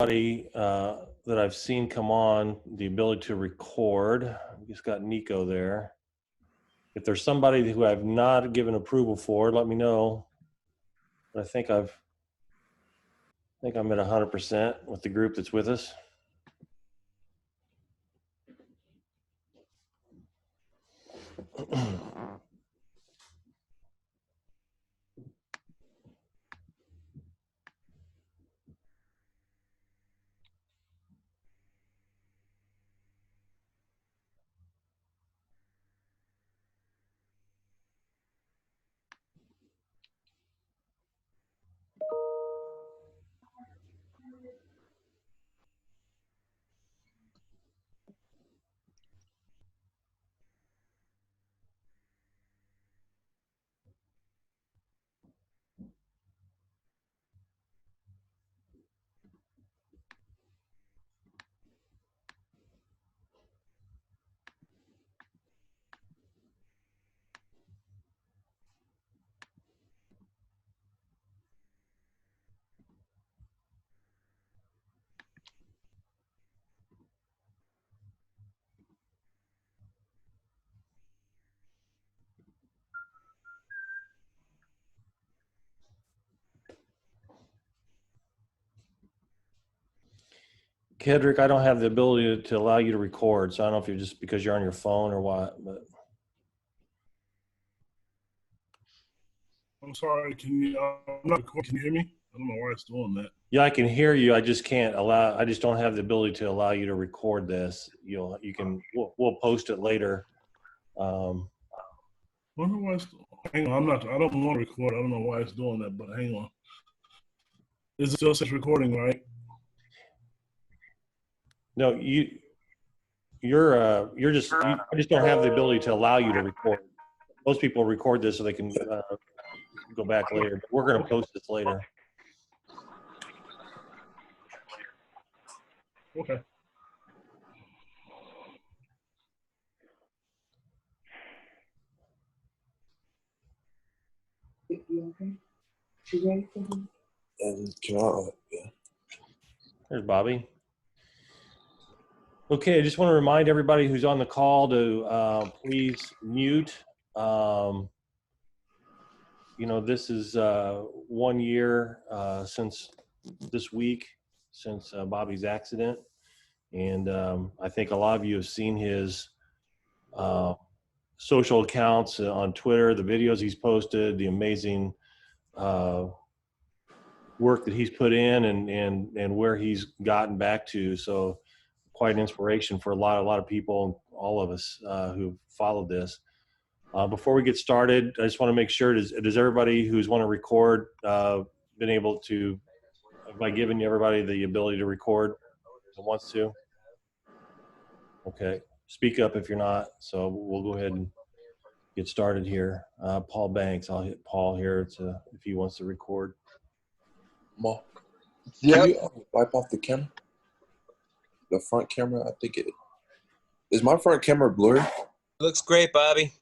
That I've seen come on the ability to record. We just got Nico there. If there's somebody who I've not given approval for, let me know. But I think I'm at 100% with the group that's with us. Kedrick, I don't have the ability to allow you to record, so I don't know if you're just because you're on your phone or what, but I'm sorry, can you hear me? I don't know why it's doing that. yeah, I can hear you. I just don't have the ability to allow you to record this. We'll post it later. Wonder why it's, hang on, I don't want to record. I don't know why it's doing that, but hang on. Is it still says recording, right? No, I just don't have the ability to allow you to record. Most people record this so they can go back later, but we're going to post this later. Okay. And yeah. There's Bobby. Okay, I just want to remind everybody who's on the call to please mute. This is 1 year since this week, since Bobby's accident. And I think a lot of you have seen his social accounts on Twitter, the videos he's posted, the amazing work that he's put in and where he's gotten back to. So quite an inspiration for a lot of people, all of us who've followed this. Before we get started, I just want to make sure, does everybody who's want to record been able to, by giving everybody the ability to record who wants to? Okay, speak up if you're not. So we'll go ahead and get started here. Paul Banks, I'll hit Paul here if he wants to record. Mark, can you wipe off the camera? The front camera, I think is my front camera blurry? Looks great, Bobby.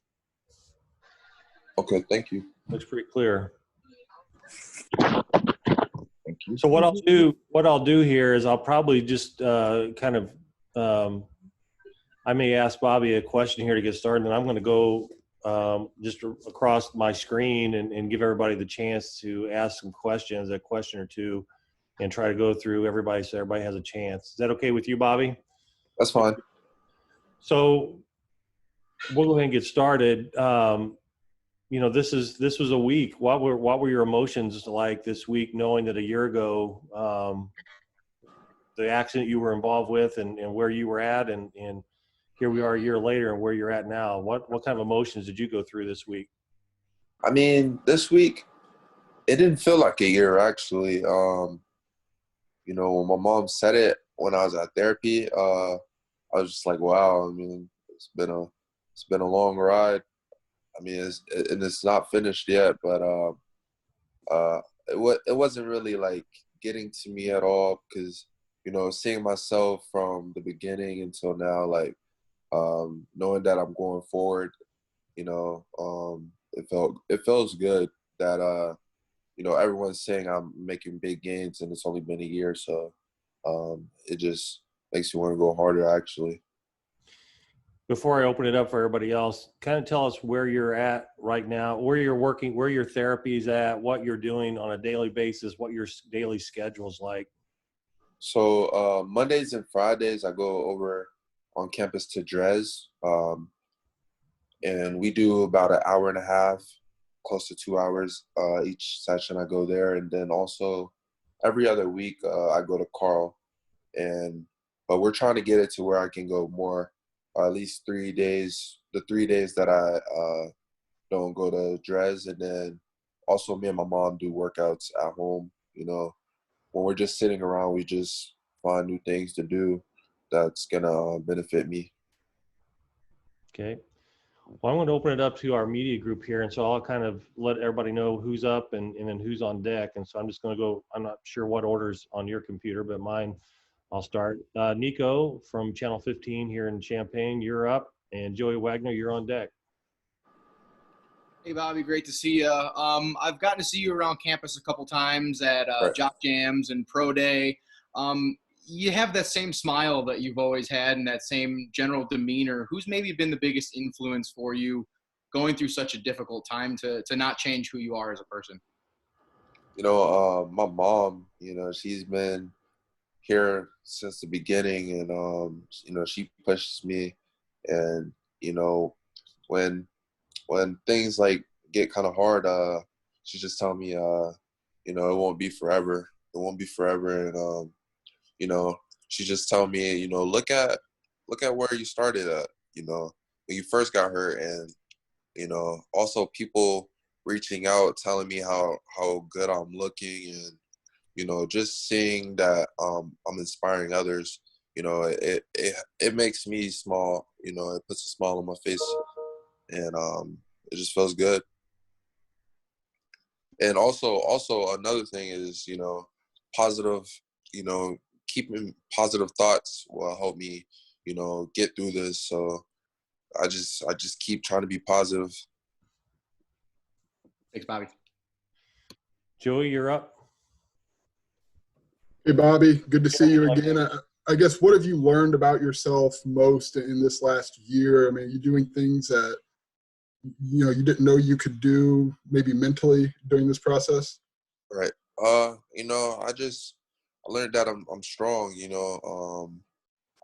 Okay, thank you. Looks pretty clear. Thank you. So what I'll do here is I'll probably just I may ask Bobby a question here to get started, and I'm going to go just across my screen and give everybody the chance to ask some questions, a question or two, and try to go through everybody so everybody has a chance. Is that okay with you, Bobby? That's fine. So we'll go ahead and get started. This was a week. What were your emotions like this week, knowing that a year ago the accident you were involved with and where you were at, and here we are a year later and where you're at now? What kind of emotions did you go through this week? I mean, this week it didn't feel like a year actually. When my mom said it when I was at therapy, I was just like, wow. I mean, it's been a long ride. I mean, it's not finished yet, but it wasn't really like getting to me at all, because seeing myself from the beginning until now, like knowing that I'm going forward, it feels good that everyone's saying I'm making big gains and it's only been a year, so it just makes you want to go harder, actually. Before I open it up for everybody else, kind of tell us where you're at right now, where you're working, where your therapy is at, what you're doing on a daily basis, what your daily schedule's like. So Mondays and Fridays, I go over on campus to Dres, and we do about an hour and a half, close to 2 hours each session. I go there, and then also every other week I go to Carl, but we're trying to get it to where I can go more, at least 3 days. The 3 days that I don't go to Dres, and then also me and my mom do workouts at home. When we're just sitting around, we just find new things to do that's gonna benefit me. Okay. Well, I'm going to open it up to our media group here. And so I'll kind of let everybody know who's up and then who's on deck. And so I'm just going to go, I'm not sure what order's on your computer, but mine, I'll start. Nico from Channel 15 here in Champaign, you're up. And Joey Wagner, you're on deck. Hey, Bobby, great to see you. I've gotten to see you around campus a couple times at Jock Jams and Pro Day. You have that same smile that you've always had and that same general demeanor. Who's maybe been the biggest influence for you going through such a difficult time to not change who you are as a person? My mom, she's been here since the beginning, and, she pushes me. And, when things like get kind of hard, she just tell me, it won't be forever. It won't be forever. And, she just tell me, look at where you started at, when you first got hurt. And, also people reaching out, telling me how good I'm looking, and, just seeing that I'm inspiring others, it makes me smile, it puts a smile on my face, and it just feels good. And also another thing is, positive, keeping positive thoughts will help me, get through this. So I just keep trying to be positive. Thanks, Bobby. Joey, you're up. Hey, Bobby, good to see you again. I guess, what have you learned about yourself most in this last year? I mean, you're doing things that, you didn't know you could do maybe mentally during this process? Right. I learned that I'm strong,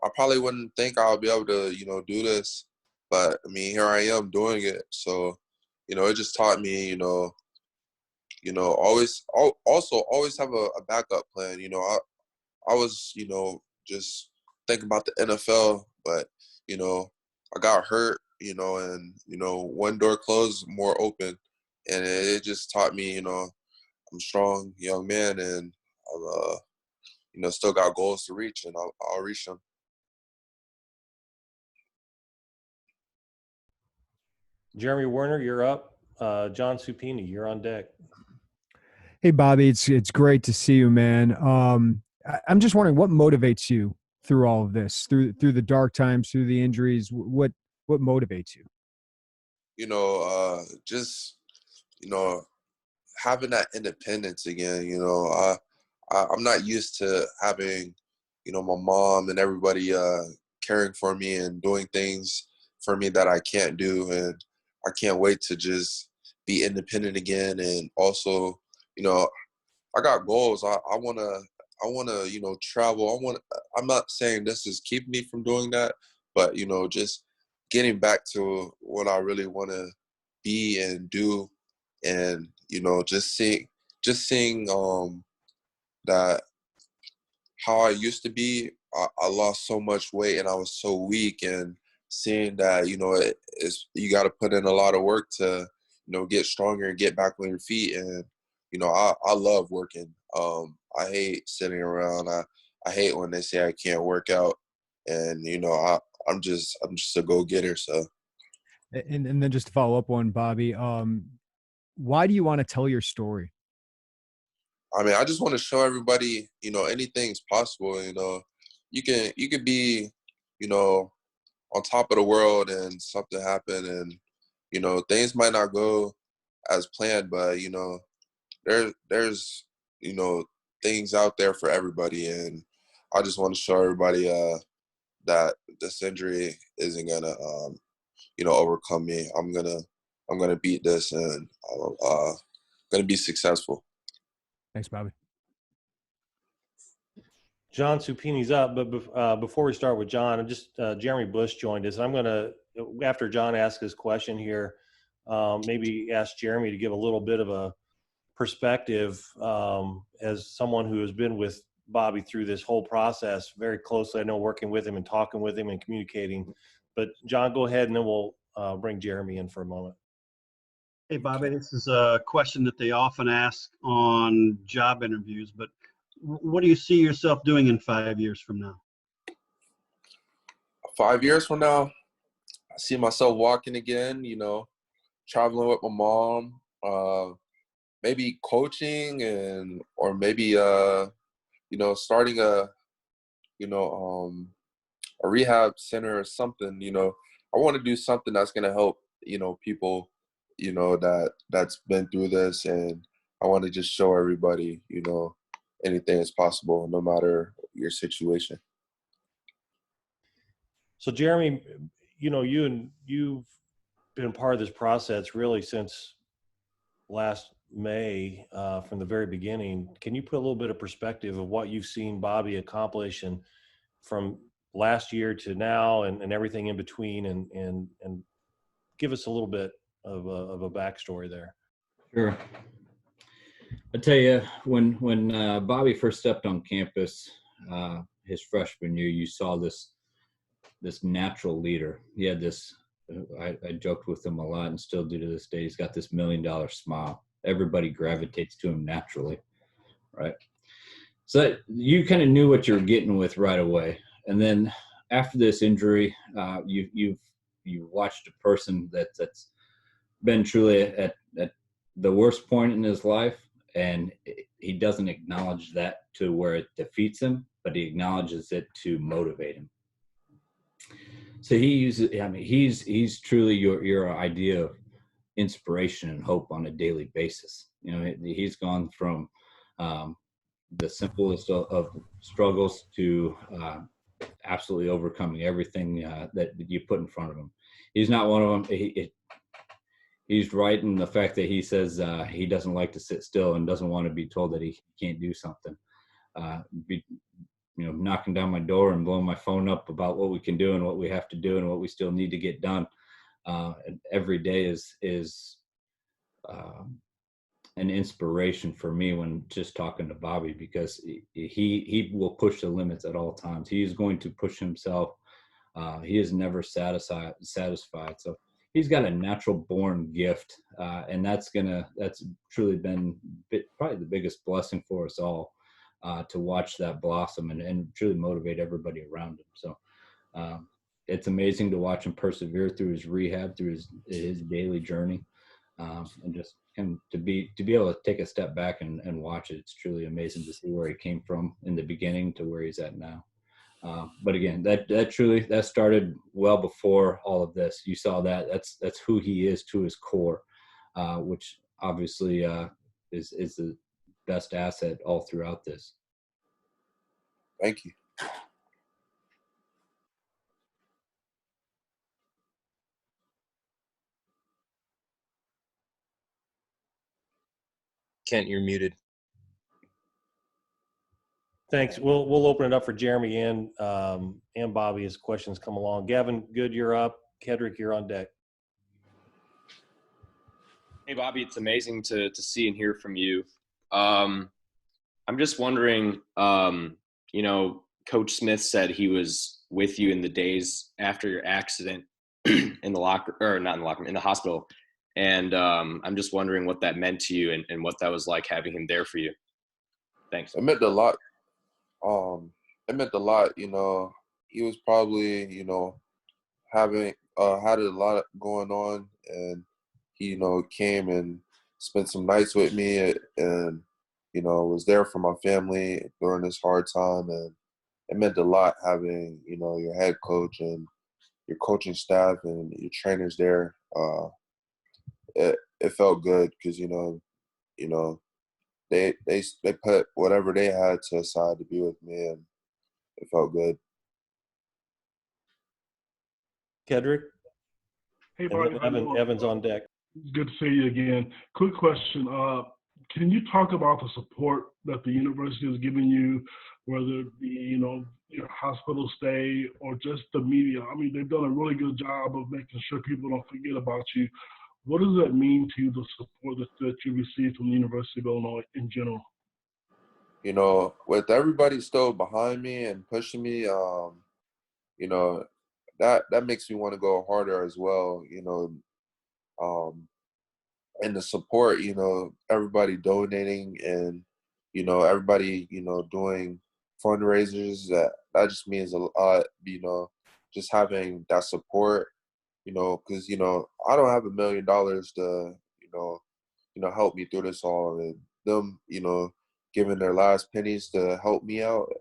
I probably wouldn't think I'll be able to, do this, but I mean, here I am doing it. So, it just taught me, always have a backup plan. I was, just thinking about the NFL, but, I got hurt, and, one door closed, more open. And it just taught me, I'm a strong young man, and I've, still got goals to reach, and I'll reach them. Jeremy Werner, you're up. John Supini, you're on deck. Hey, Bobby, it's great to see you, man. I'm just wondering, what motivates you through all of this, through the dark times, through the injuries? What motivates you? Just having that independence again. I'm not used to having, my mom and everybody caring for me and doing things for me that I can't do, and I can't wait to just be independent again. And also, I got goals. I wanna travel. I'm not saying this is keeping me from doing that, but just getting back to what I really want to be and do, and just seeing that how I used to be. I lost so much weight and I was so weak, and seeing that you got to put in a lot of work to get stronger and get back on your feet. And I love working. I hate sitting around. I hate when they say I can't work out, and I'm just a go-getter. So. And then just to follow up on Bobby, why do you want to tell your story? I mean, I just want to show everybody, anything's possible. You could be, on top of the world, and something happen, and things might not go as planned, but there's things out there for everybody, and I just want to show everybody that this injury isn't gonna overcome me. I'm gonna beat this, and I'm gonna be successful. Thanks, Bobby. John Supini's up, but before we start with John, I'm just Jeremy Busch joined us. I'm going to, after John asks his question here, maybe ask Jeremy to give a little bit of a perspective as someone who has been with Bobby through this whole process very closely. I know, working with him and talking with him and communicating. But John, go ahead, and then we'll bring Jeremy in for a moment. Hey, Bobby, this is a question that they often ask on job interviews, but what do you see yourself doing in 5 years from now? 5 years from now, I see myself walking again, traveling with my mom, maybe coaching or maybe, starting a rehab center or something. I want to do something that's going to help, people, that's been through this. And I want to just show everybody, anything is possible, no matter your situation. So Jeremy, you've been part of this process really since last May, from the very beginning. Can you put a little bit of perspective of what you've seen Bobby accomplish, and from last year to now, and everything in between, and give us a little bit of a backstory there? Sure. I tell you, when Bobby first stepped on campus, his freshman year, you saw this natural leader. He had this. I joked with him a lot, and still do to this day. He's got this $1 million smile. Everybody gravitates to him naturally, right? So you kind of knew what you were getting with right away. And then after this injury, you watched a person that's been truly at the worst point in his life. And he doesn't acknowledge that to where it defeats him, but he acknowledges it to motivate him. So he's truly your idea of inspiration and hope on a daily basis. He's gone from the simplest of struggles to absolutely overcoming everything that you put in front of him. He's not one of them. He's right in the fact that he says he doesn't like to sit still and doesn't want to be told that he can't do something. Knocking down my door and blowing my phone up about what we can do and what we have to do and what we still need to get done. Every day is an inspiration for me when just talking to Bobby, because he will push the limits at all times. He is going to push himself. He is never satisfied. So he's got a natural born gift, and that's truly been probably the biggest blessing for us all, to watch that blossom and truly motivate everybody around him. So it's amazing to watch him persevere through his rehab, through his daily journey, and just to be able to take a step back and watch it. It's truly amazing to see where he came from in the beginning to where he's at now. But again, that started well before all of this. You saw that's who he is to his core, which obviously is the best asset all throughout this. Thank you. Kent, you're muted. Thanks. We'll open it up for Jeremy and Bobby as questions come along. Gavin, good, you're up. Kedrick, you're on deck. Hey, Bobby, it's amazing to see and hear from you. I'm just wondering, Coach Smith said he was with you in the days after your accident in the hospital. And I'm just wondering what that meant to you and what that was like having him there for you. Thanks. It meant a lot. It meant a lot. He was probably, having had a lot going on, and he, came and spent some nights with me, and was there for my family during this hard time. And it meant a lot having, your head coach and your coaching staff and your trainers there. It felt good because, they put whatever they had to aside to be with me. And it felt good. Kedrick? Hey, And Bobby, then how you doing? Evan's on deck. Good to see you again. Quick question. Can you talk about the support that the university is giving you, whether it be, your hospital stay or just the media? I mean, they've done a really good job of making sure people don't forget about you. What does that mean to you, the support that you receive from the University of Illinois in general? With everybody still behind me and pushing me, that makes me want to go harder as well, and the support, everybody donating and, everybody, doing fundraisers, that just means a lot, just having that support, because, I don't have $1 million to, help me through this all, and them, giving their last pennies to help me out,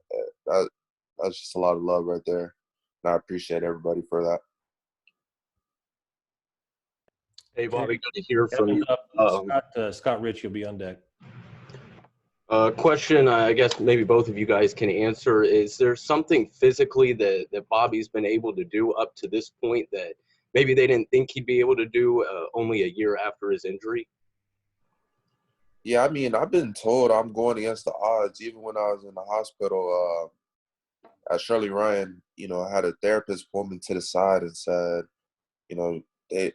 that's just a lot of love right there. And I appreciate everybody for that. Hey, Bobby, good to hear from you. Scott Rich, you'll be on deck. Question, I guess maybe both of you guys can answer. Is there something physically that Bobby's been able to do up to this point that maybe they didn't think he'd be able to do only a year after his injury? Yeah, I mean, I've been told I'm going against the odds. Even when I was in the hospital, at Shirley Ryan, I had a therapist pull me to the side and said,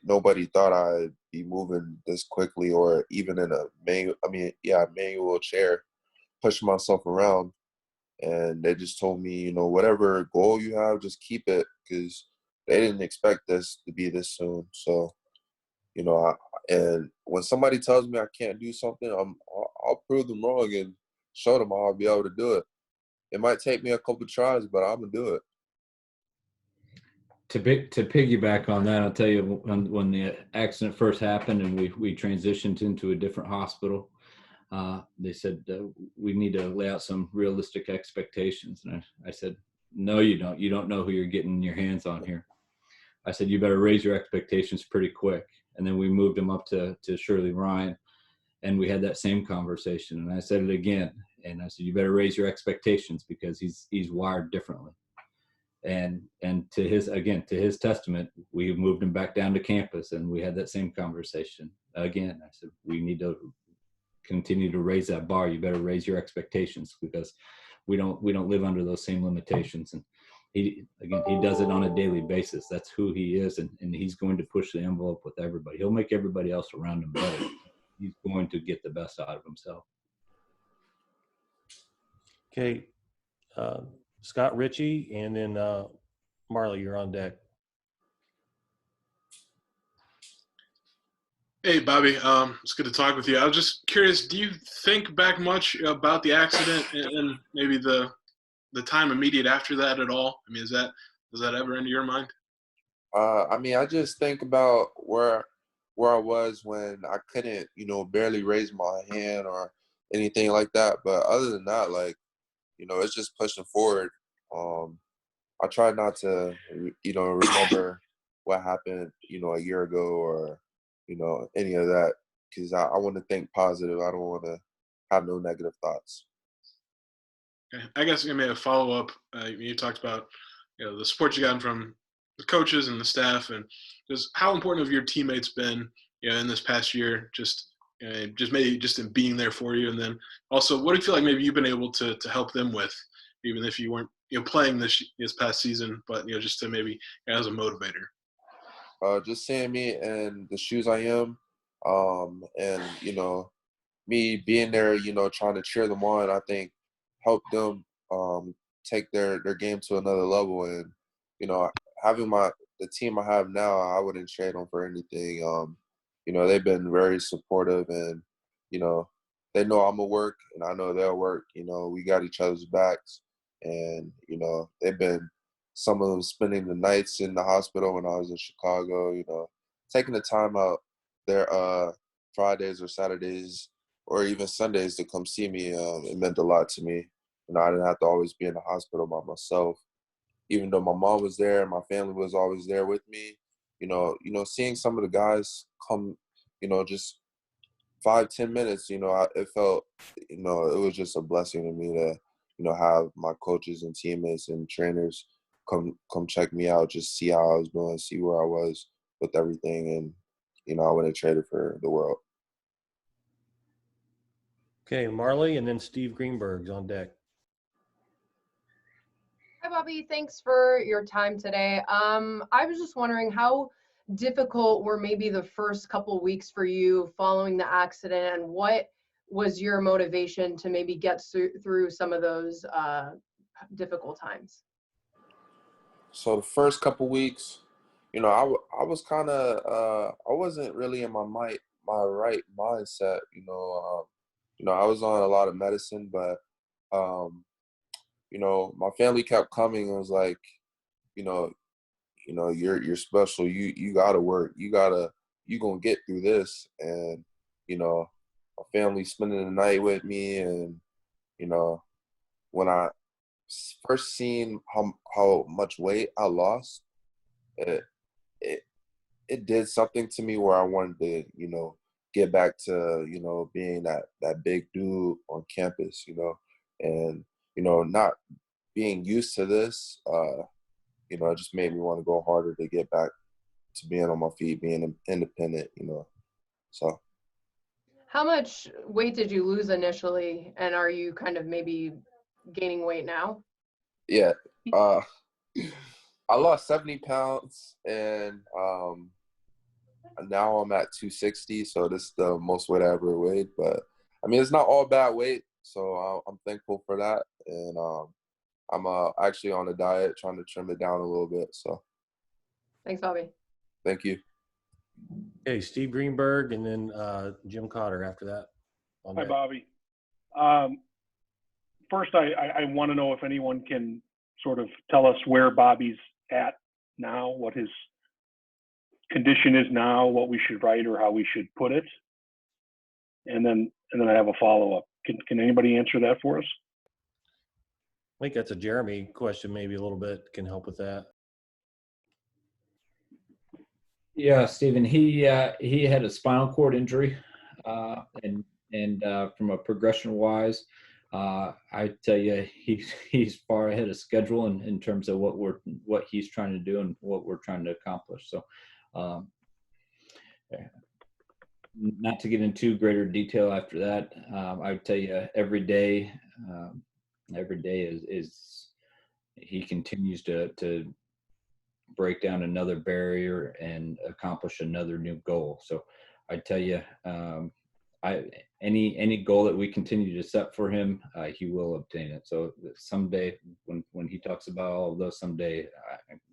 nobody thought I'd be moving this quickly or even in a manual chair, pushing myself around. And they just told me, whatever goal you have, just keep it, because they didn't expect this to be this soon. So, and when somebody tells me I can't do something, I'll prove them wrong and show them how I'll be able to do it. It might take me a couple tries, but I'm gonna do it. To piggyback on that, I'll tell you, when the accident first happened and we transitioned into a different hospital, they said, we need to lay out some realistic expectations. And I said, no, you don't. You don't know who you're getting your hands on here. I said, you better raise your expectations pretty quick. And then we moved him up to Shirley Ryan, and we had that same conversation. And I said it again. And I said, you better raise your expectations because he's wired differently. And to his testament, we moved him back down to campus, and we had that same conversation again. I said, we need to continue to raise that bar. You better raise your expectations because we don't live under those same limitations. And he does it on a daily basis. That's who he is, and he's going to push the envelope with everybody. He'll make everybody else around him better. He's going to get the best out of himself. Okay, Scott Ritchie, and then Marley, you're on deck. Hey, Bobby. It's good to talk with you. I was just curious, do you think back much about the accident and maybe the time immediate after that at all? I mean, does that ever enter your mind? I mean, I just think about where I was when I couldn't, barely raise my hand or anything like that. But other than that, it's just pushing forward. I try not to, remember what happened, a year ago or, any of that, because I want to think positive. I don't want to have no negative thoughts. Okay. I guess maybe a follow-up. You talked about, the support you gotten from the coaches and the staff, and just how important have your teammates been, in this past year, just maybe just in being there for you, and then also what do you feel like maybe you've been able to help them with, even if you weren't playing this past season, but just to maybe as a motivator. Just seeing me in the shoes I am, and me being there, trying to cheer them on, I think helped them take their game to another level. And having the team I have now, I wouldn't trade them for anything. They've been very supportive, and they know I'm gonna work, and I know they'll work. We got each other's backs, and they've been, some of them spending the nights in the hospital when I was in Chicago. Taking the time out their Fridays or Saturdays or even Sundays to come see me. It meant a lot to me. I didn't have to always be in the hospital by myself. Even though my mom was there, my family was always there with me. Seeing some of the guys come, just 5-10 minutes, it felt, it was just a blessing to me to have my coaches and teammates and trainers come check me out, just see how I was doing, see where I was with everything, and I wouldn't trade it for the world. Okay, Marley, and then Steve Greenberg's on deck. Hi, Bobby. Thanks for your time today. I was just wondering, how difficult were maybe the first couple weeks for you following the accident, and what was your motivation to maybe get through some of those difficult times? So the first couple weeks, I was kind of I wasn't really in my right mindset. I was on a lot of medicine, but my family kept coming and was like, you're special. You gotta work. You gonna get through this. And my family spending the night with me, and when I first seen how much weight I lost, it did something to me where I wanted to get back to being that big dude on campus, and not being used to this, it just made me want to go harder to get back to being on my feet, being independent, so. How much weight did you lose initially, and are you kind of maybe gaining weight now? Yeah, I lost 70 pounds, and now I'm at 260, so this is the most weight I ever weighed. But I mean, it's not all bad weight, so I'm thankful for that. And I'm actually on a diet, trying to trim it down a little bit. So thanks, Bobby. Thank you. Okay, Steve Greenberg, and then Jim Cotter after that. Hi, Bobby. First, I want to know if anyone can sort of tell us where Bobby's at now, what his condition is now, what we should write or how we should put it. And then I have a follow-up. Can anybody answer that for us? I think that's a Jeremy question, maybe a little bit can help with that. Yeah, Stephen, he had a spinal cord injury, and from a progression wise, I tell you, he's far ahead of schedule in terms of what he's trying to do and what we're trying to accomplish. So, not to get into greater detail after that, I would tell you every day is he continues to break down another barrier and accomplish another new goal. So I tell you, any goal that we continue to set for him, he will obtain it. So someday when he talks about all of those, someday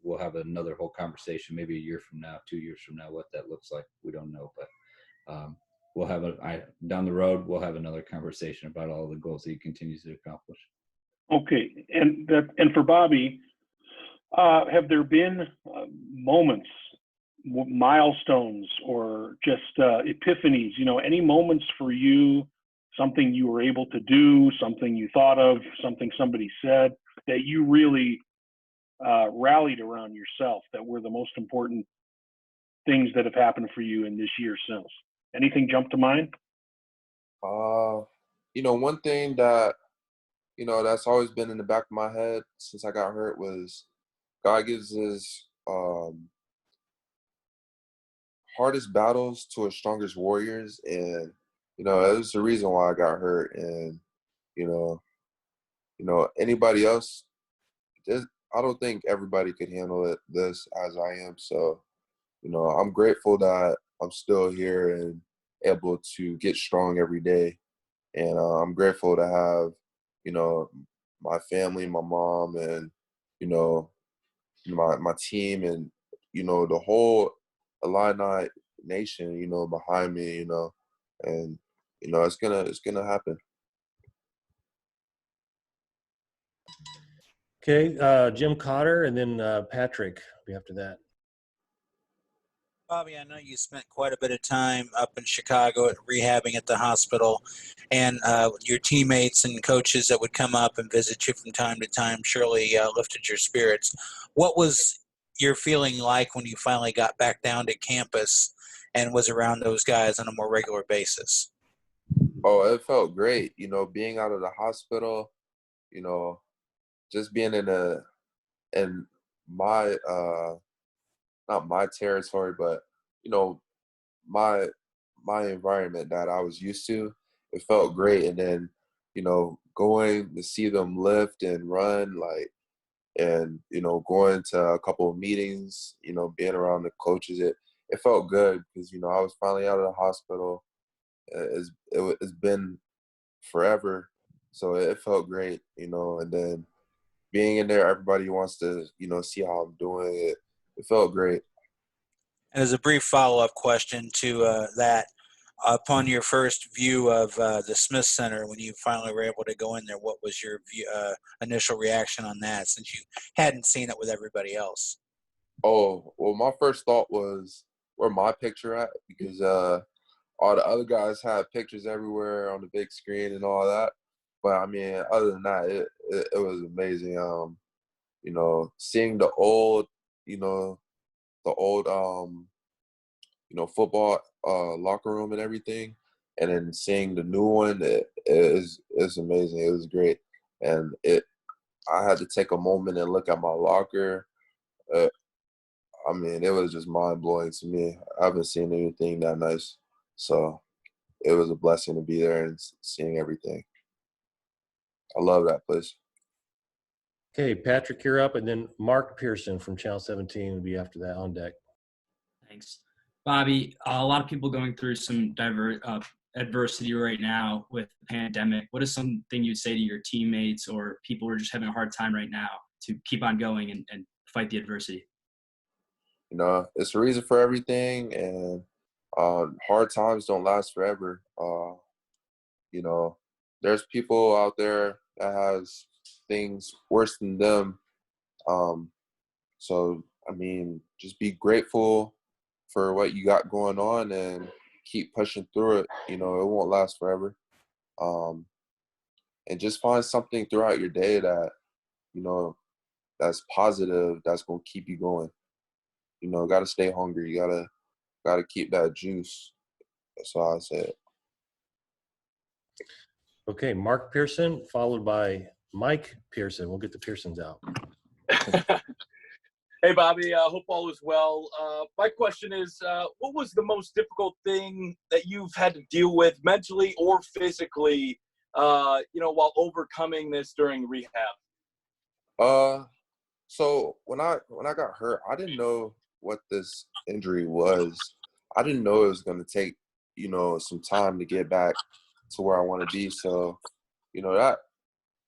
we'll have another whole conversation, maybe a year from now, 2 years from now, what that looks like. We don't know, but we'll have down the road, we'll have another conversation about all the goals that he continues to accomplish. Okay, and for Bobby, have there been moments, milestones, or just epiphanies? Any moments for you, something you were able to do, something you thought of, something somebody said that you really rallied around yourself, that were the most important things that have happened for you in this year since? Anything jump to mind? One thing that that's always been in the back of my head since I got hurt was God gives his hardest battles to his strongest warriors. And, that was the reason why I got hurt. And, anybody else, I don't think everybody could handle this as I am. So, I'm grateful that I'm still here and able to get strong every day. And I'm grateful to have, my family, my mom, and, my team, and the whole Illini nation behind me, and it's gonna happen. Okay, Jim Cotter, and then Patrick will be after that. Bobby, I know you spent quite a bit of time up in Chicago rehabbing at the hospital, and your teammates and coaches that would come up and visit you from time to time surely lifted your spirits. What was your feeling like when you finally got back down to campus and was around those guys on a more regular basis? Oh, it felt great. Being out of the hospital, you know, just being in my not my territory, but you know, my environment that I was used to, it felt great. And then, you know, going to see them lift and run, like, and you know, going to a couple of meetings, you know, being around the coaches, it felt good because, you know, I was finally out of the hospital. It's been forever, so it felt great, you know. And then being in there, everybody wants to, you know, see how I'm doing. It felt great. And as a brief follow-up question to that, upon your first view of the Smith Center, when you finally were able to go in there, what was your initial reaction on that, since you hadn't seen it with everybody else? Oh, well, my first thought was, where my picture at? Because all the other guys had pictures everywhere on the big screen and all that. But I mean, other than that, it was amazing. You know, seeing the old, you know, you know, football locker room and everything, and then seeing the new one, it's amazing. It was great, and I had to take a moment and look at my locker. I mean, it was just mind blowing to me. I haven't seen anything that nice, so it was a blessing to be there and seeing everything. I love that place. Okay, Patrick, you're up, and then Mark Pearson from Channel 17 will be after that on deck. Thanks. Bobby, a lot of people going through some adversity right now with the pandemic. What is something you'd say to your teammates or people who are just having a hard time right now to keep on going and fight the adversity? You know, it's a reason for everything, and hard times don't last forever. You know, there's people out there that has things worse than them. So, I mean, just be grateful for what you got going on and keep pushing through it. You know, it won't last forever. And just find something throughout your day that, you know, that's positive, that's going to keep you going. You know, got to stay hungry. You got to keep that juice. That's all I said. Okay, Mark Pearson, followed by Mike Pearson. We'll get the Pearsons out. Hey, Bobby, hope all is well. My question is, what was the most difficult thing that you've had to deal with mentally or physically, you know, while overcoming this during rehab? So when I got hurt, I didn't know what this injury was. I didn't know it was going to take, you know, some time to get back to where I want to be. So, you know, that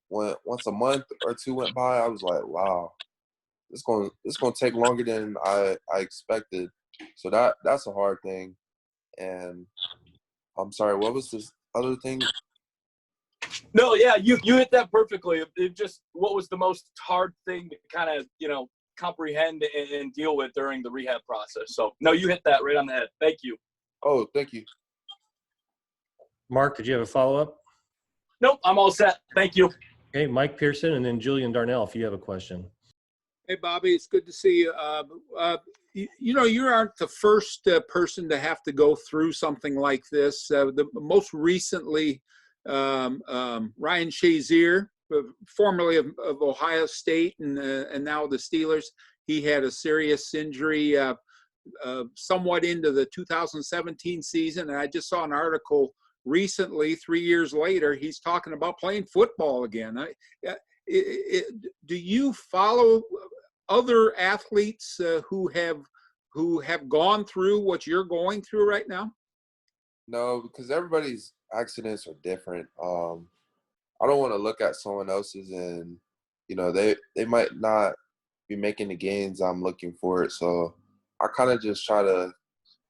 once a month or two went by, I was like, wow, it's going to take longer than I expected. So that's a hard thing. And I'm sorry, what was this other thing? No, yeah, you hit that perfectly. It just, what was the most hard thing to kind of, you know, comprehend and deal with during the rehab process? So, no, you hit that right on the head. Thank you. Oh, thank you. Mark, did you have a follow-up? Nope, I'm all set. Thank you. Okay, Mike Pearson, and then Julian Darnell, if you have a question. Hey, Bobby, it's good to see you. You know, you aren't the first person to have to go through something like this. The most recently, Ryan Shazier, formerly of Ohio State and now the Steelers, he had a serious injury somewhat into the 2017 season. And I just saw an article recently, 3 years later, he's talking about playing football again. Do you follow other athletes who have gone through what you're going through right now? No, because everybody's accidents are different. I don't want to look at someone else's and, you know, they might not be making the gains I'm looking for. So I kind of just try to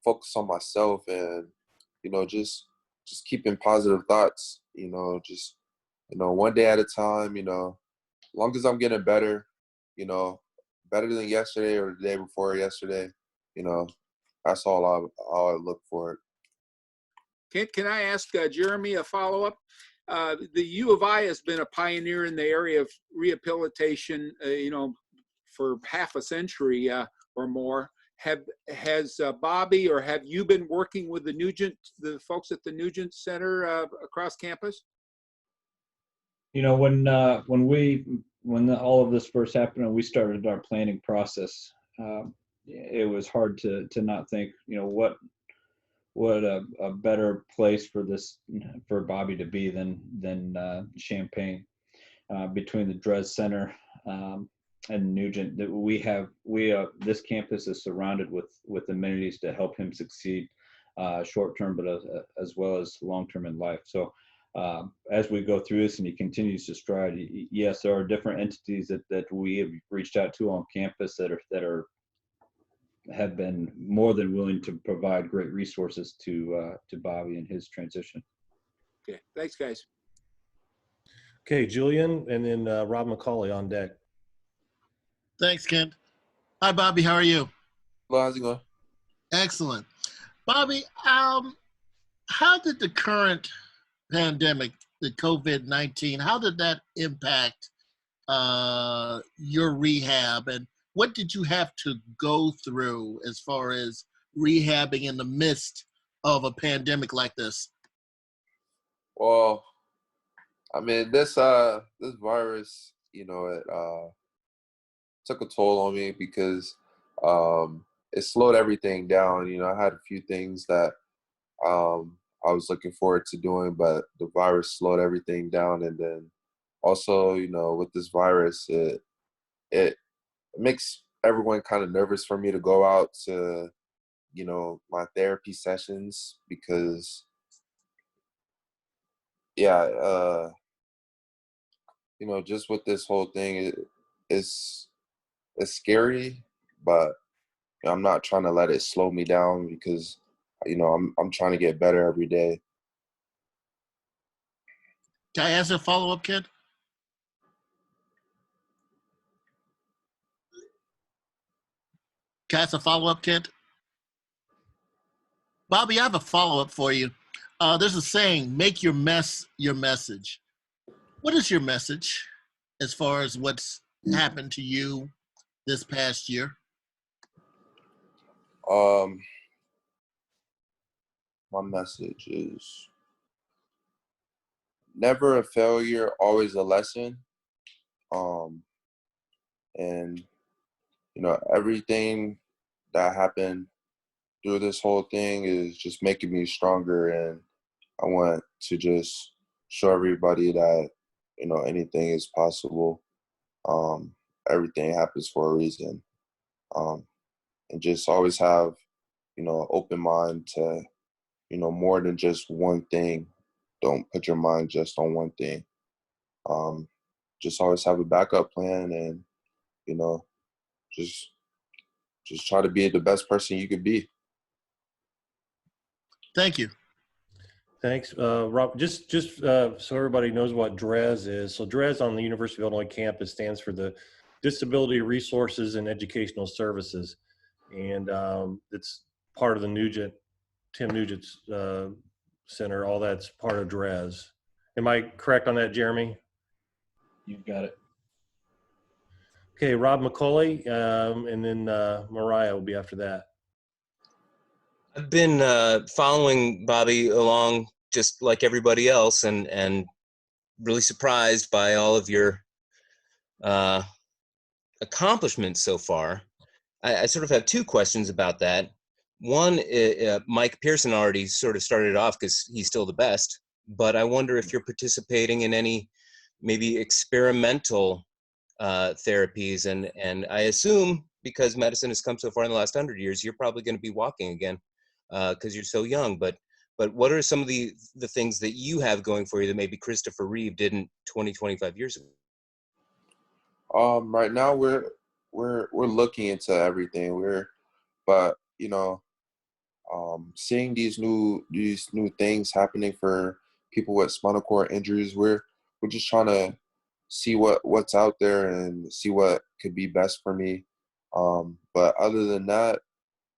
focus on myself and, you know, just keeping positive thoughts, you know, just, you know, one day at a time, you know, as long as I'm getting better, you know, better than yesterday or the day before yesterday, you know, that's all I look for. Can I ask Jeremy a follow-up? The U of I has been a pioneer in the area of rehabilitation, you know, for half a century or more. Has Bobby or have you been working with the folks at the Nugent Center across campus? when all of this first happened and we started our planning process, it was hard to not think, what a better place for Bobby to be than Champaign, between the Dres Center and Nugent. That this campus is surrounded with amenities to help him succeed, short term, but as well as long term in life. So as we go through this and he continues to stride, yes, there are different entities that we have reached out to on campus that have been more than willing to provide great resources to Bobby in his transition. Okay, thanks, guys. Okay, Julian, and then Rob McCauley on deck. Thanks, Kent. Hi, Bobby. How are you? Well, how's it going? Excellent. Bobby, how did the current pandemic, the COVID-19, how did that impact your rehab, and what did you have to go through as far as rehabbing in the midst of a pandemic like this? Well, I mean, this virus, it took a toll on me because it slowed everything down. I had a few things that I was looking forward to doing, but the virus slowed everything down. And then also, with this virus, it makes everyone kind of nervous for me to go out to, my therapy sessions because, just with this whole thing, it's scary, but I'm not trying to let it slow me down because, I'm trying to get better every day. Can I ask a follow-up, Kid? Can I ask a follow-up, Kid? Bobby, I have a follow-up for you. There's a saying, make your mess your message. What is your message as far as what's happened to you this past year? My message is never a failure, always a lesson. And everything that happened through this whole thing is just making me stronger, and I want to just show everybody that anything is possible. Everything happens for a reason, and just always have open mind to more than just one thing. Don't put your mind just on one thing. Just always have a backup plan, and just try to be the best person you could be. Thank you. Thanks, Rob. Just so everybody knows what DRES is. So DRES on the University of Illinois campus stands for the Disability Resources and Educational Services, and it's part of the Tim Nugent's center. All that's part of DRES. Am I correct on that, Jeremy? You've got it. Okay, Rob McCauley, and then Mariah will be after that. I've been following Bobby along just like everybody else, and really surprised by all of your accomplishments so far. I sort of have two questions about that. One, Mike Pearson already sort of started off because he's still the best, but I wonder if you're participating in any maybe experimental therapies, and I assume because medicine has come so far in the last 100 years, you're probably going to be walking again because you're so young. But what are some of the things that you have going for you that maybe Christopher Reeve didn't 20-25 years ago? Right now we're looking into everything. Seeing these new things happening for people with spinal cord injuries, we're just trying to see what's out there and see what could be best for me. But other than that,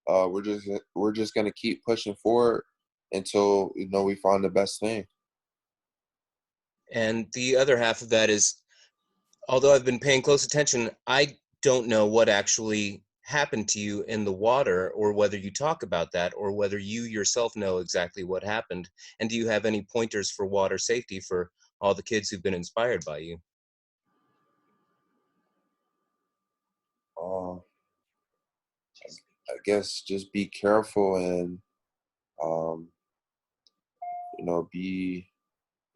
we're just gonna keep pushing forward until we find the best thing. And the other half of that is, although I've been paying close attention, I don't know what actually happened to you in the water, or whether you talk about that, or whether you yourself know exactly what happened. And do you have any pointers for water safety for all the kids who've been inspired by you? I guess just be careful and be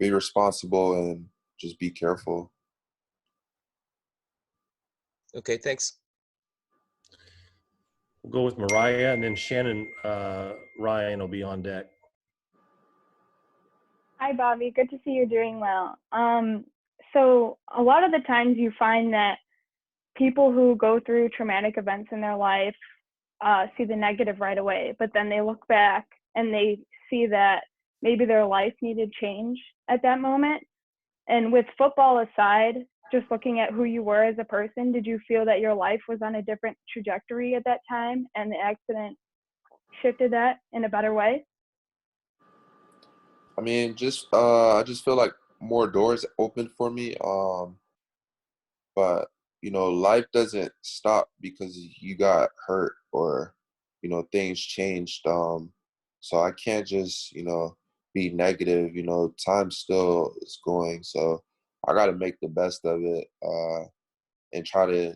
responsible and just be careful. Okay, thanks. We'll go with Mariah, and then Shannon Ryan will be on deck. Hi, Bobby. Good to see you're doing well. So a lot of the times you find that people who go through traumatic events in their life see the negative right away, but then they look back and they see that maybe their life needed change at that moment. And with football aside, just looking at who you were as a person, did you feel that your life was on a different trajectory at that time and the accident shifted that in a better way? I mean, I just feel like more doors open for me. But life doesn't stop because you got hurt or things changed. So I can't just be negative. Time still is going, so I got to make the best of it and try to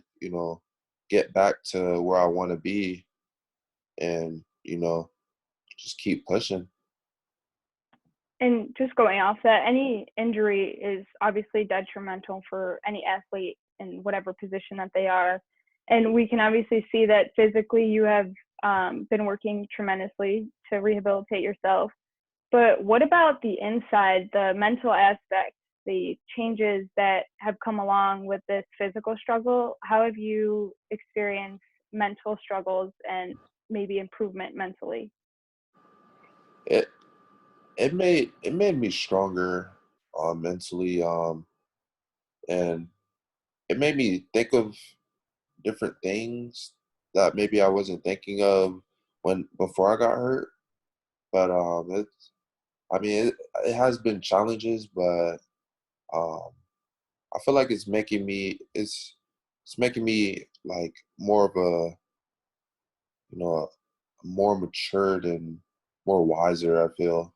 get back to where I want to be, and just keep pushing. And just going off that, any injury is obviously detrimental for any athlete in whatever position that they are. And we can obviously see that physically you have been working tremendously to rehabilitate yourself. But what about the inside, the mental aspect, the changes that have come along with this physical struggle? How have you experienced mental struggles and maybe improvement mentally? It made me stronger mentally, and it made me think of different things that maybe I wasn't thinking of before I got hurt. But it has been challenges, but I feel like it's making me like more of a more matured and more wiser, I feel.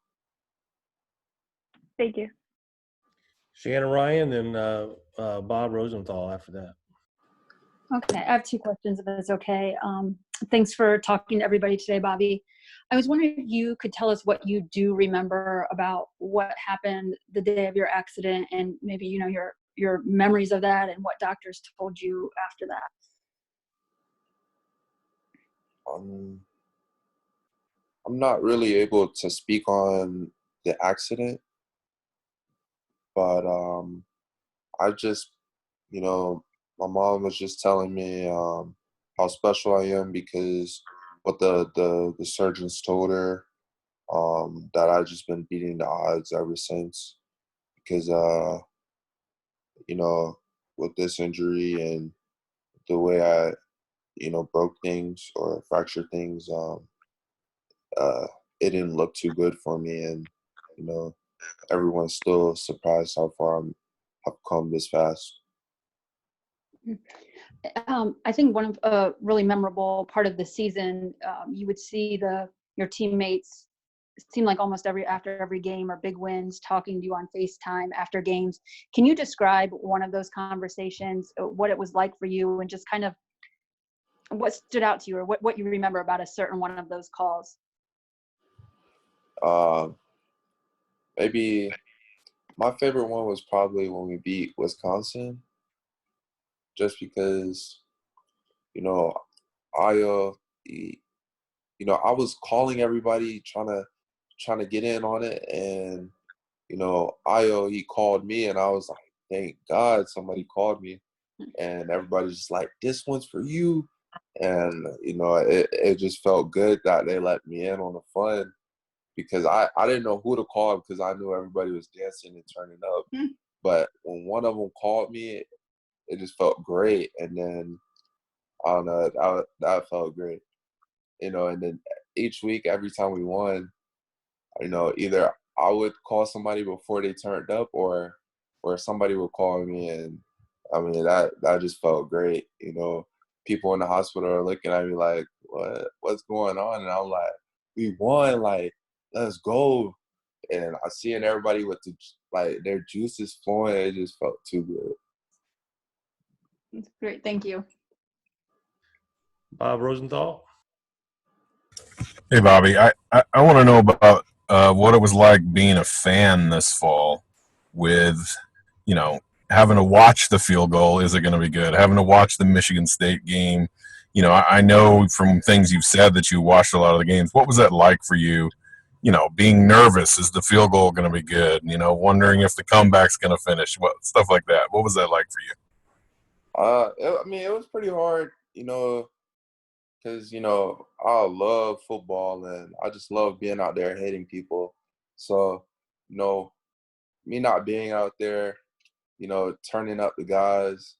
Thank you. Shannon Ryan, then Bob Rosenthal after that. Okay, I have two questions if it's okay. Thanks for talking to everybody today, Bobby. I was wondering if you could tell us what you do remember about what happened the day of your accident, and maybe your memories of that and what doctors told you after that. I'm not really able to speak on the accident, but I just, my mom was just telling me how special I am because what the surgeons told her, that I just been beating the odds ever since, because with this injury and the way I broke things or fractured things, it didn't look too good for me, and everyone's still surprised how far I've come this fast. I think one of a really memorable part of the season, you would see your teammates seem like almost after every game or big wins talking to you on FaceTime after games. Can you describe one of those conversations, what it was like for you, and just kind of what stood out to you, or what you remember about a certain one of those calls? Maybe my favorite one was probably when we beat Wisconsin, just because, I was calling everybody trying to get in on it, and he called me, and I was like, thank God somebody called me, and everybody's just like, this one's for you, and it just felt good that they let me in on the fun, because I didn't know who to call because I knew everybody was dancing and turning up, but when one of them called me, it just felt great, and then I don't know, that felt great, and then each week, every time we won, either I would call somebody before they turned up, or somebody would call me, and that just felt great. People in the hospital are looking at me like, what's going on? And I'm like, we won, like, let's go. And I seeing everybody with like their juices flowing. It just felt too good. That's great. Thank you. Bob Rosenthal. Hey, Bobby, I want to know about what it was like being a fan this fall with, having to watch the field goal. Is it going to be good? Having to watch the Michigan State game. I know from things you've said that you watched a lot of the games. What was that like for you? Being nervous, is the field goal going to be good? Wondering if the comeback's going to finish, stuff like that. What was that like for you? It was pretty hard, because, I love football and I just love being out there hitting people. So, me not being out there, turning up the guys,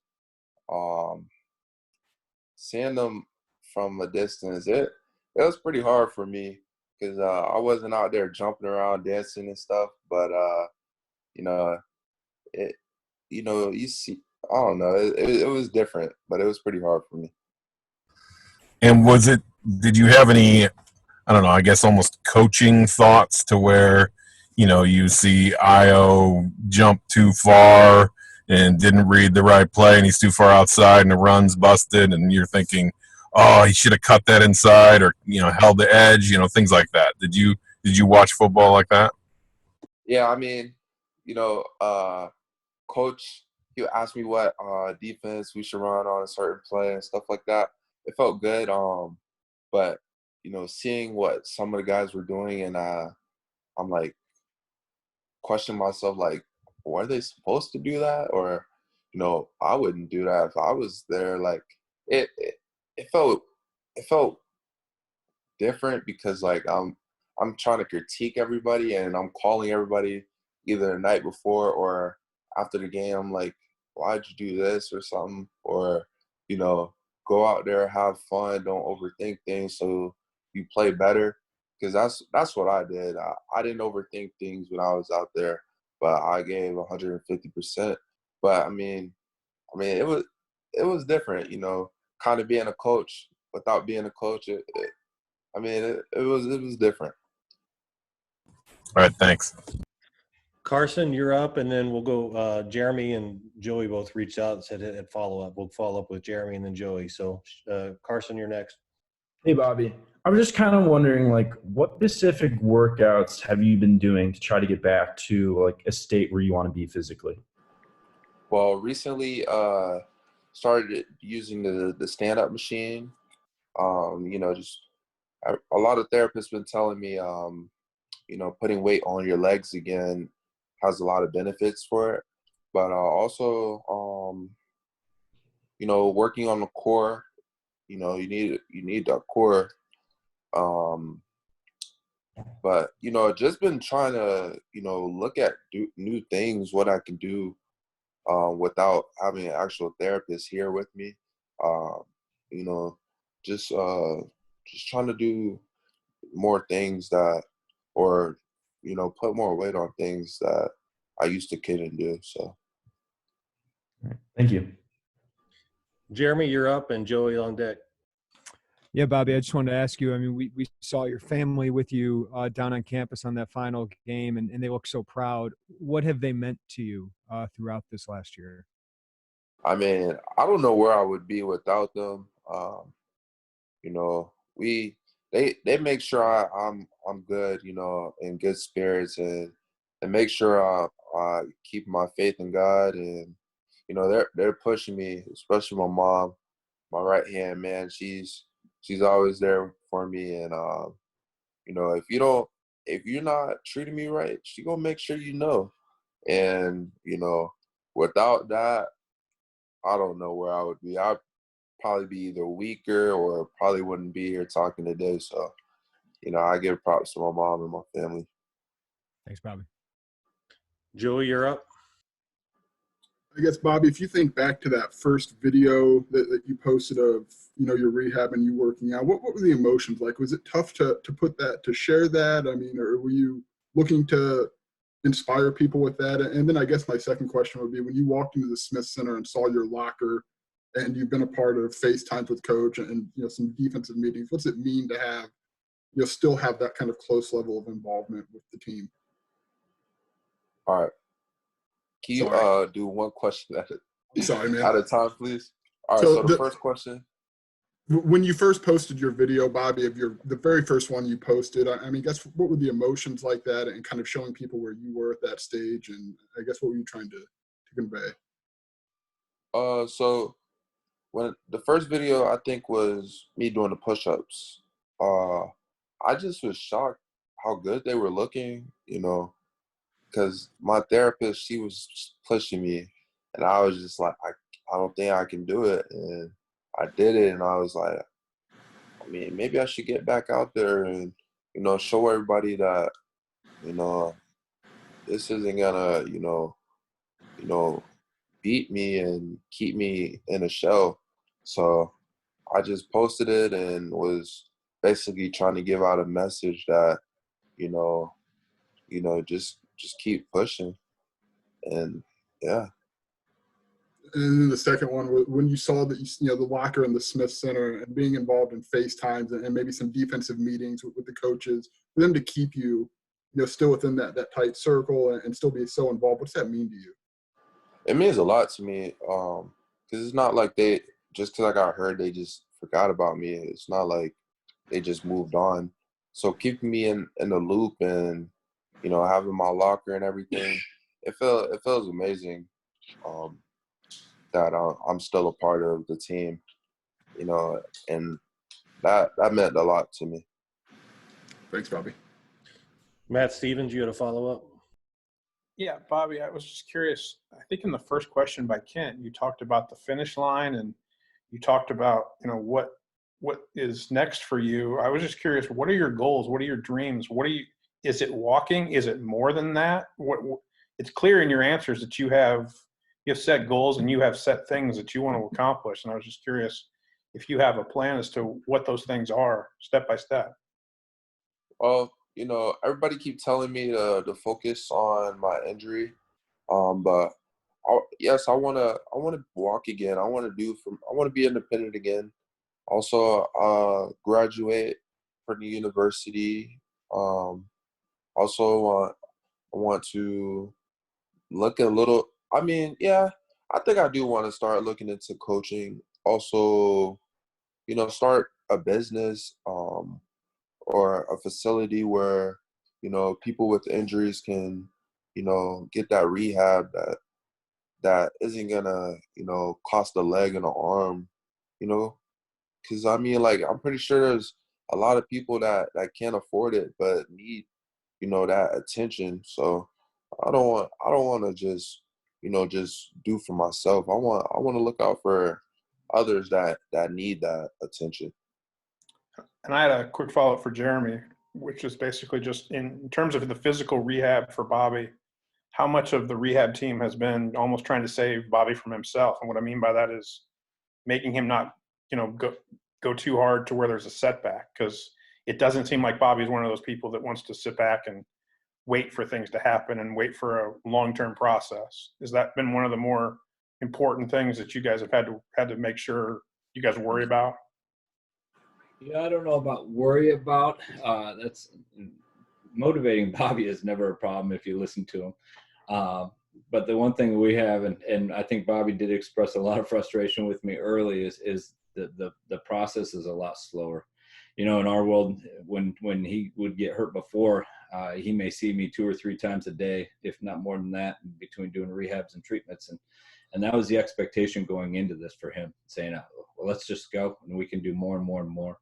seeing them from a distance, it was pretty hard for me because I wasn't out there jumping around, dancing and stuff. But, you see, I don't know, it was different, but it was pretty hard for me. And did you have any, I don't know, I guess almost coaching thoughts to where, you see Io jump too far and didn't read the right play and he's too far outside and the run's busted and you're thinking, oh, he should have cut that inside or, held the edge, things like that. Did you watch football like that? Yeah, coach, he asked me what defense we should run on a certain play and stuff like that. It felt good, but seeing what some of the guys were doing, and I'm like questioning myself, like, were they supposed to do that? Or I wouldn't do that if I was there. Like it felt different because like I'm trying to critique everybody and I'm calling everybody either the night before or after the game. I'm like, why'd you do this or something? Or go out there, have fun, don't overthink things so you play better. Because that's what I did. I didn't overthink things when I was out there, but I gave 150%. But it was different, kind of being a coach without being a coach. It was different. All right, thanks. Carson, you're up, and then we'll go. Jeremy and Joey both reached out and said hit follow up. We'll follow up with Jeremy and then Joey. So, Carson, you're next. Hey, Bobby. I was just kind of wondering, what specific workouts have you been doing to try to get back to a state where you want to be physically? Well, recently, started using the stand-up machine. Just a lot of therapists been telling me, putting weight on your legs again has a lot of benefits for it. But also, working on the core. You need that core. But just been trying to look at new things, what I can do without having an actual therapist here with me. Just trying to do more things or put more weight on things that I used to couldn't do. So thank you. Jeremy, you're up, and Joey on deck. Yeah, Bobby, I just wanted to ask you, we saw your family with you down on campus on that final game, and they look so proud. What have they meant to you throughout this last year? I don't know where I would be without them. They make sure I'm good, in good spirits, and make sure I keep my faith in God, and they're pushing me, especially my mom, my right hand man. She's always there for me, and if you're not treating me right, she gonna make sure and without that, I don't know where I would be. I'd probably be either weaker or probably wouldn't be here talking today. So I give props to my mom and my family. Thanks, Bobby. Joey, you're up. I guess, Bobby, if you think back to that first video that you posted of, your rehab and you working out, what were the emotions like? Was it tough to share that? Or were you looking to inspire people with that? And then I guess my second question would be, when you walked into the Smith Center and saw your locker and you've been a part of FaceTimes with coach and some defensive meetings, what's it mean to have, still have that kind of close level of involvement with the team? All right. Can you do one question Sorry, man. at a time, please? All right. So So the first question. When you first posted your video, Bobby, of the very first one you posted, I mean, guess what were the emotions like that, and kind of showing people where you were at that stage, and I guess what were you trying to convey? So when the first video I think was me doing the push-ups, I just was shocked how good they were looking, you know, because my therapist, she was pushing me, and I was just like, I don't think I can do it, and I did it, and I was like, I mean, maybe I should get back out there and, you know, show everybody that, you know, this isn't gonna, you know, beat me and keep me in a shell. So I just posted it and was basically trying to give out a message that, you know, just keep pushing. And yeah. And then the second one, when you saw that, you know, the locker in the Smith Center and being involved in FaceTimes and maybe some defensive meetings with the coaches, for them to keep you, you know, still within that tight circle and still be so involved, what's that mean to you? It means a lot to me, because it's not like just because I got hurt, they just forgot about me. It's not like they just moved on. So keeping me in the loop and, you know, having my locker and everything, it feels amazing that I'm still a part of the team, you know, and that meant a lot to me. Thanks, Bobby. Matt Stevens, you had a follow-up? Yeah, Bobby, I was just curious. I think in the first question by Kent, you talked about the finish line and you talked about, you know, what is next for you. I was just curious, what are your goals? What are your dreams? Is it walking? Is it more than that? It's clear in your answers that you have set goals and you have set things that you want to accomplish. And I was just curious if you have a plan as to what those things are step by step. Well, you know, everybody keep telling me to focus on my injury, but yes, I wanna walk again. I want to be independent again. Also, graduate from the university. Also, I want to look a little. I mean, yeah, I think I do want to start looking into coaching. Also, you know, start a business. Or a facility where, you know, people with injuries can, you know, get that rehab that isn't gonna, you know, cost a leg and an arm, you know, because I mean, like, I'm pretty sure there's a lot of people that can't afford it but need, you know, that attention. So I don't want to just, you know, just do for myself. I want to look out for others that need that attention. And I had a quick follow-up for Jeremy, which is basically just in terms of the physical rehab for Bobby, how much of the rehab team has been almost trying to save Bobby from himself? And what I mean by that is making him not, you know, go too hard to where there's a setback, because it doesn't seem like Bobby's one of those people that wants to sit back and wait for things to happen and wait for a long-term process. Has that been one of the more important things that you guys have had to make sure you guys worry about? Yeah, I don't know about worry about. That's motivating Bobby is never a problem if you listen to him. But the one thing we have, and I think Bobby did express a lot of frustration with me early, is the process is a lot slower. You know, in our world, when he would get hurt before, he may see me 2 or 3 times a day, if not more than that, between doing rehabs and treatments. And that was the expectation going into this for him, saying, well, let's just go and we can do more and more and more.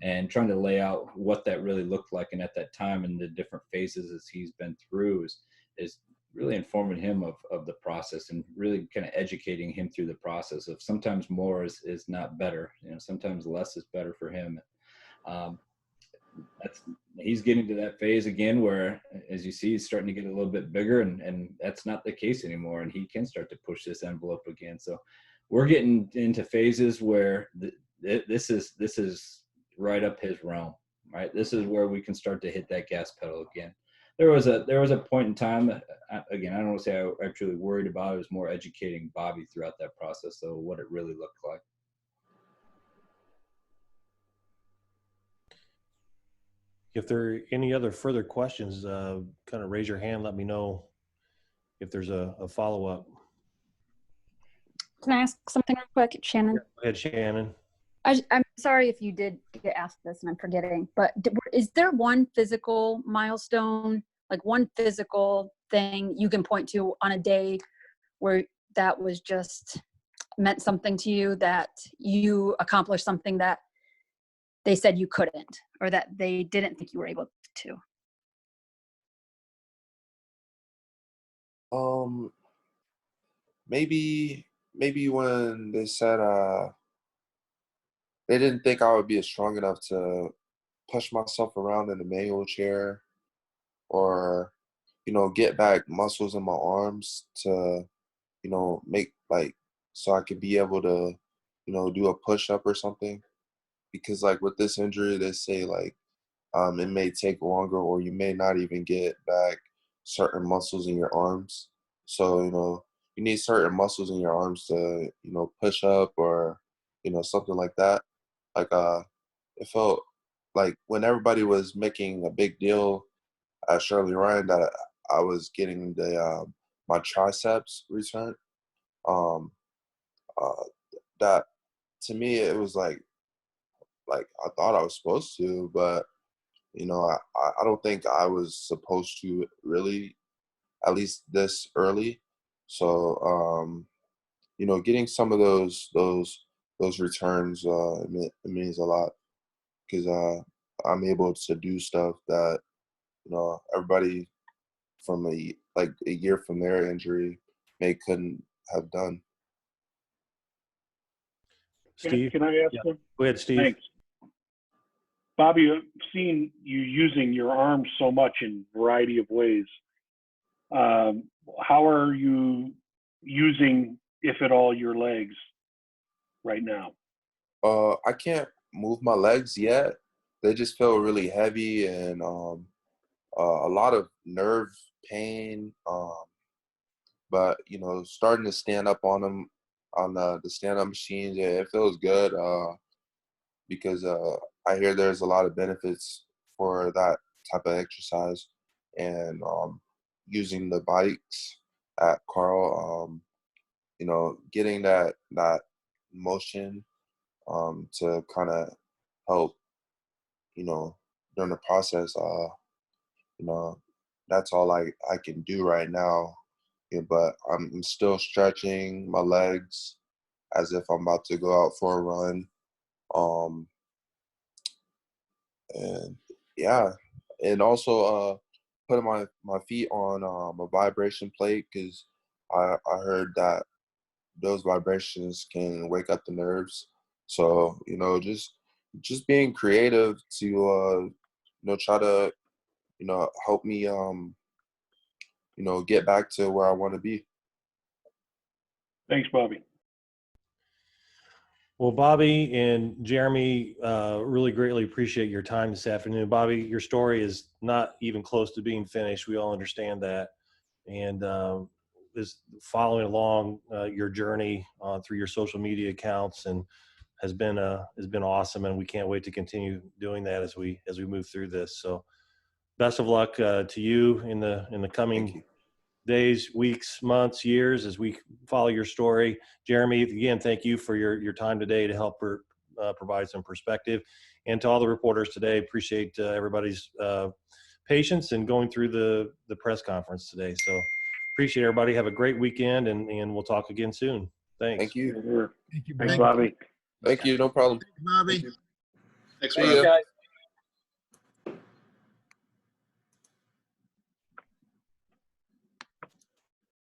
And trying to lay out what that really looked like, and at that time and the different phases as he's been through is really informing him of the process and really kind of educating him through the process of sometimes more is not better. You know, sometimes less is better for him. He's getting to that phase again where, as you see, he's starting to get a little bit bigger, and that's not the case anymore, and he can start to push this envelope again. So we're getting into phases where this is right up his realm, right? This is where we can start to hit that gas pedal again. There was a point in time, again, I don't want to say I truly worried about it. It was more educating Bobby throughout that process, so what it really looked like. If there are any other further questions, kind of raise your hand, let me know if there's a follow-up. Can I ask something real quick, Shannon? Go ahead, Shannon. I'm sorry if you did get asked this and I'm forgetting, but is there one physical milestone, like one physical thing you can point to on a day where that was just meant something to you, that you accomplished something that they said you couldn't, or that they didn't think you were able to? Maybe when they said they didn't think I would be strong enough to push myself around in a manual chair, or get back muscles in my arms to make so I could be able to do a push-up or something. Because like with this injury, they say it may take longer, or you may not even get back certain muscles in your arms. So you need certain muscles in your arms to push up, or something like that. Like it felt like when everybody was making a big deal at Shirley Ryan that I was getting the my triceps returned. That to me it was like I thought I was supposed to, but I don't think I was supposed to really, at least this early. So getting some of those returns, it means a lot, because I'm able to do stuff that everybody from a year from their injury couldn't have done. Steve? Can I ask them? Go ahead, Steve. Thanks. Bobby, I've seen you using your arms so much in a variety of ways. How are you using, if at all, your legs right now? I can't move my legs yet. They just feel really heavy, and a lot of nerve pain. But starting to stand up on them, on the stand-up machines, it feels good, because I hear there's a lot of benefits for that type of exercise. And using the bikes at Carl, getting that motion to kind of help, during the process, that's all I can do right now. Yeah, but I'm still stretching my legs as if I'm about to go out for a run. And yeah, and also putting my feet on a vibration plate, because I heard that those vibrations can wake up the nerves. So just being creative to try to help me get back to where I want to be. Thanks, Bobby. Well, Bobby and Jeremy, really greatly appreciate your time this afternoon. Bobby, your story is not even close to being finished. We all understand that. And is following along your journey through your social media accounts and has been awesome. And we can't wait to continue doing that as we move through this. So best of luck to you in the coming days, weeks, months, years as we follow your story. Jeremy, again, thank you for your time today to help provide some perspective. And to all the reporters today, appreciate everybody's patience in going through the press conference today. So appreciate everybody. Have a great weekend, and we'll talk again soon. Thanks. Thank you. Thank you, Bobby. Thank you. No problem. Bobby. Thanks, See Bobby. ya. Guys.